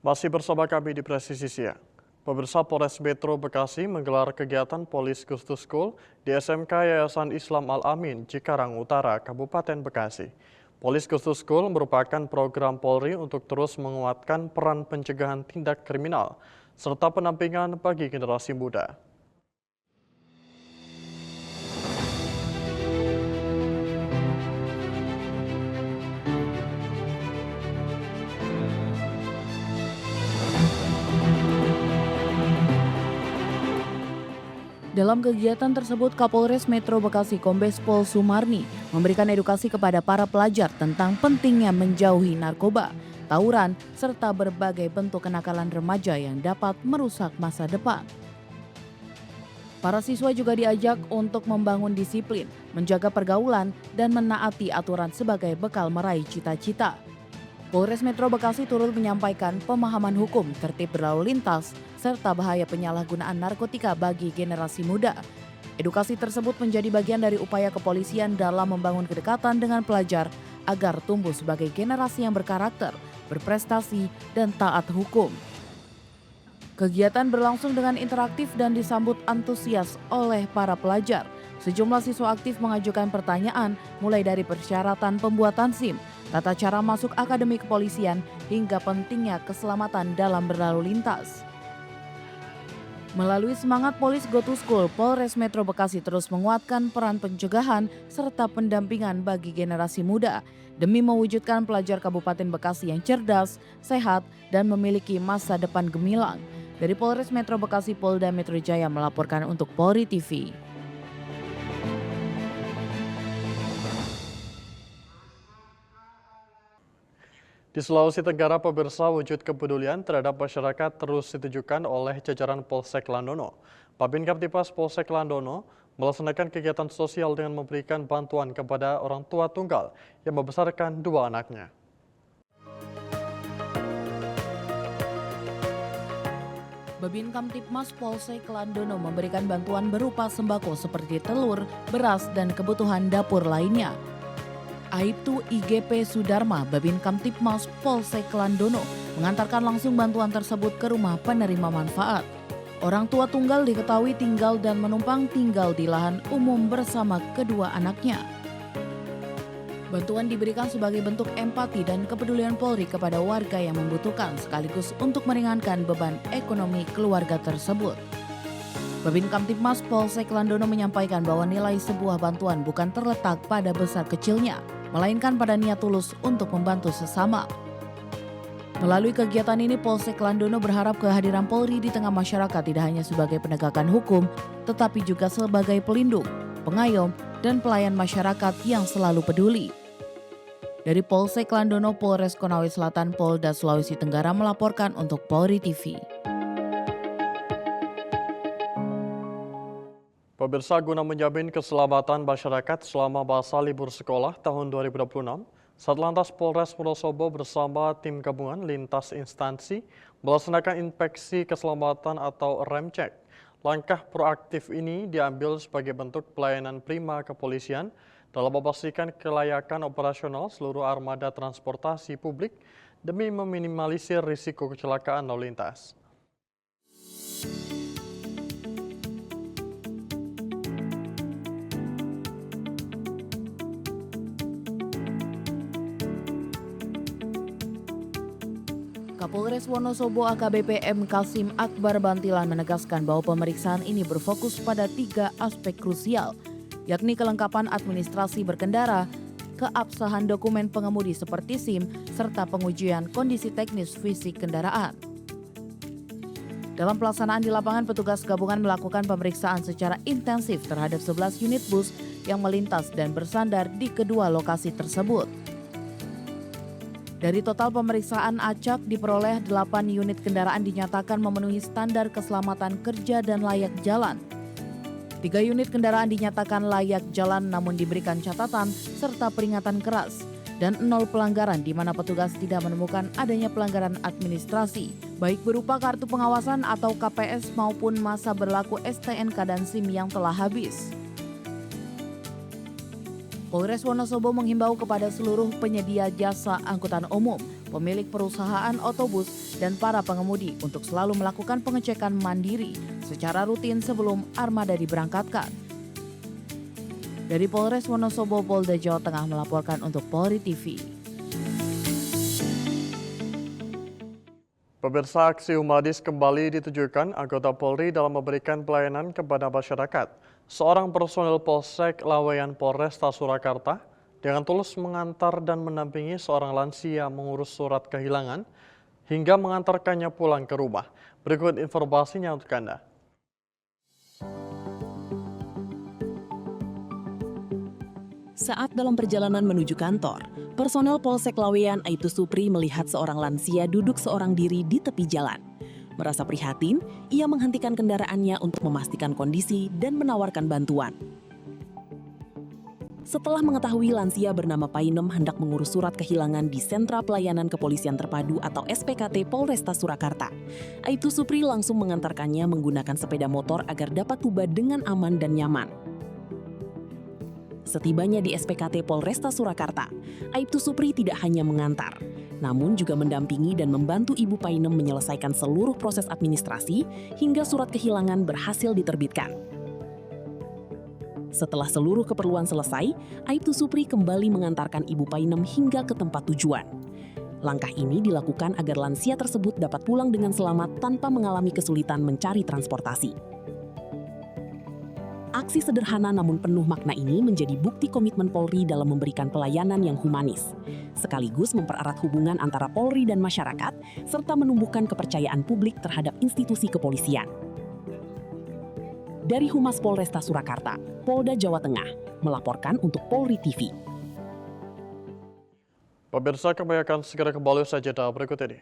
Masih bersama kami di Presisi Siang. Pemirsa, Polres Metro Bekasi menggelar kegiatan Police Goes to School di SMK Yayasan Islam Al-Amin, Cikarang Utara, Kabupaten Bekasi. Police Goes to School merupakan program Polri untuk terus menguatkan peran pencegahan tindak kriminal, serta pendampingan bagi generasi muda. Dalam kegiatan tersebut, Kapolres Metro Bekasi Kombes Pol Sumarni memberikan edukasi kepada para pelajar tentang pentingnya menjauhi narkoba, tawuran, serta berbagai bentuk kenakalan remaja yang dapat merusak masa depan. Para siswa juga diajak untuk membangun disiplin, menjaga pergaulan, dan menaati aturan sebagai bekal meraih cita-cita. Polres Metro Bekasi turut menyampaikan pemahaman hukum, tertib berlalu lintas, serta bahaya penyalahgunaan narkotika bagi generasi muda. Edukasi tersebut menjadi bagian dari upaya kepolisian dalam membangun kedekatan dengan pelajar agar tumbuh sebagai generasi yang berkarakter, berprestasi, dan taat hukum. Kegiatan berlangsung dengan interaktif dan disambut antusias oleh para pelajar. Sejumlah siswa aktif mengajukan pertanyaan mulai dari persyaratan pembuatan SIM, tata cara masuk akademi kepolisian, hingga pentingnya keselamatan dalam berlalu lintas. Melalui semangat Police Go to School, Polres Metro Bekasi terus menguatkan peran pencegahan serta pendampingan bagi generasi muda demi mewujudkan pelajar Kabupaten Bekasi yang cerdas, sehat, dan memiliki masa depan gemilang. Dari Polres Metro Bekasi, Polda Metro Jaya melaporkan untuk Polri TV. Di Sulawesi Tenggara, pemirsa, wujud kepedulian terhadap masyarakat terus ditujukan oleh jajaran Polsek Landono. Babin Kamtipas Polsek Landono melaksanakan kegiatan sosial dengan memberikan bantuan kepada orang tua tunggal yang membesarkan dua anaknya. Babin Kamtipmas Polsek Landono memberikan bantuan berupa sembako seperti telur, beras, dan kebutuhan dapur lainnya. Aibtu IGP Sudarma, Babin Kamtipmas Polsek Landono, mengantarkan langsung bantuan tersebut ke rumah penerima manfaat. Orang tua tunggal diketahui tinggal dan menumpang tinggal di lahan umum bersama kedua anaknya. Bantuan diberikan sebagai bentuk empati dan kepedulian Polri kepada warga yang membutuhkan, sekaligus untuk meringankan beban ekonomi keluarga tersebut. Babin Kamtipmas Polsek Landono menyampaikan bahwa nilai sebuah bantuan bukan terletak pada besar kecilnya, melainkan pada niat tulus untuk membantu sesama. Melalui kegiatan ini, Polsek Landono berharap kehadiran Polri di tengah masyarakat tidak hanya sebagai penegakan hukum, tetapi juga sebagai pelindung, pengayom, dan pelayan masyarakat yang selalu peduli. Dari Polsek Landono, Polres Konawe Selatan, Polda Sulawesi Tenggara melaporkan untuk Polri TV. Pemirsa, guna menjamin keselamatan masyarakat selama masa libur sekolah tahun 2026, Satlantas Polres Wonosobo bersama tim gabungan lintas instansi melaksanakan inspeksi keselamatan atau rem cek. Langkah proaktif ini diambil sebagai bentuk pelayanan prima kepolisian dalam memastikan kelayakan operasional seluruh armada transportasi publik demi meminimalisir risiko kecelakaan lalu lintas. Kapolres Wonosobo AKBP M. Kasim Akbar Bantilan menegaskan bahwa pemeriksaan ini berfokus pada 3 aspek krusial, yakni kelengkapan administrasi berkendara, keabsahan dokumen pengemudi seperti SIM, serta pengujian kondisi teknis fisik kendaraan. Dalam pelaksanaan di lapangan, petugas gabungan melakukan pemeriksaan secara intensif terhadap 11 unit bus yang melintas dan bersandar di kedua lokasi tersebut. Dari total pemeriksaan acak diperoleh 8 unit kendaraan dinyatakan memenuhi standar keselamatan kerja dan layak jalan. 3 unit kendaraan dinyatakan layak jalan namun diberikan catatan serta peringatan keras, dan 0 pelanggaran di mana petugas tidak menemukan adanya pelanggaran administrasi, baik berupa kartu pengawasan atau KPS maupun masa berlaku STNK dan SIM yang telah habis. Polres Wonosobo menghimbau kepada seluruh penyedia jasa angkutan umum, pemilik perusahaan otobus, dan para pengemudi untuk selalu melakukan pengecekan mandiri secara rutin sebelum armada diberangkatkan. Dari Polres Wonosobo, Polda Jawa Tengah melaporkan untuk Polri TV. Pemirsa, aksi humanis kembali ditujukan anggota Polri dalam memberikan pelayanan kepada masyarakat. Seorang personel Polsek Laweyan Polresta Surakarta dengan tulus mengantar dan mendampingi seorang lansia mengurus surat kehilangan hingga mengantarkannya pulang ke rumah. Berikut informasinya untuk Anda. Saat dalam perjalanan menuju kantor, personel Polsek Laweyan Aibtu Supri melihat seorang lansia duduk seorang diri di tepi jalan. Merasa prihatin, ia menghentikan kendaraannya untuk memastikan kondisi dan menawarkan bantuan. Setelah mengetahui lansia bernama Painem hendak mengurus surat kehilangan di Sentra Pelayanan Kepolisian Terpadu atau SPKT Polresta Surakarta, Aibtu Supri langsung mengantarkannya menggunakan sepeda motor agar dapat tiba dengan aman dan nyaman. Setibanya di SPKT Polresta Surakarta, Aibtu Supri tidak hanya mengantar, namun juga mendampingi dan membantu Ibu Painem menyelesaikan seluruh proses administrasi hingga surat kehilangan berhasil diterbitkan. Setelah seluruh keperluan selesai, Aibtu Supri kembali mengantarkan Ibu Painem hingga ke tempat tujuan. Langkah ini dilakukan agar lansia tersebut dapat pulang dengan selamat tanpa mengalami kesulitan mencari transportasi. Aksi sederhana namun penuh makna ini menjadi bukti komitmen Polri dalam memberikan pelayanan yang humanis, sekaligus mempererat hubungan antara Polri dan masyarakat, serta menumbuhkan kepercayaan publik terhadap institusi kepolisian. Dari Humas Polresta Surakarta, Polda Jawa Tengah, melaporkan untuk Polri TV. Pemirsa, kami akan segera kembali saja berikut ini.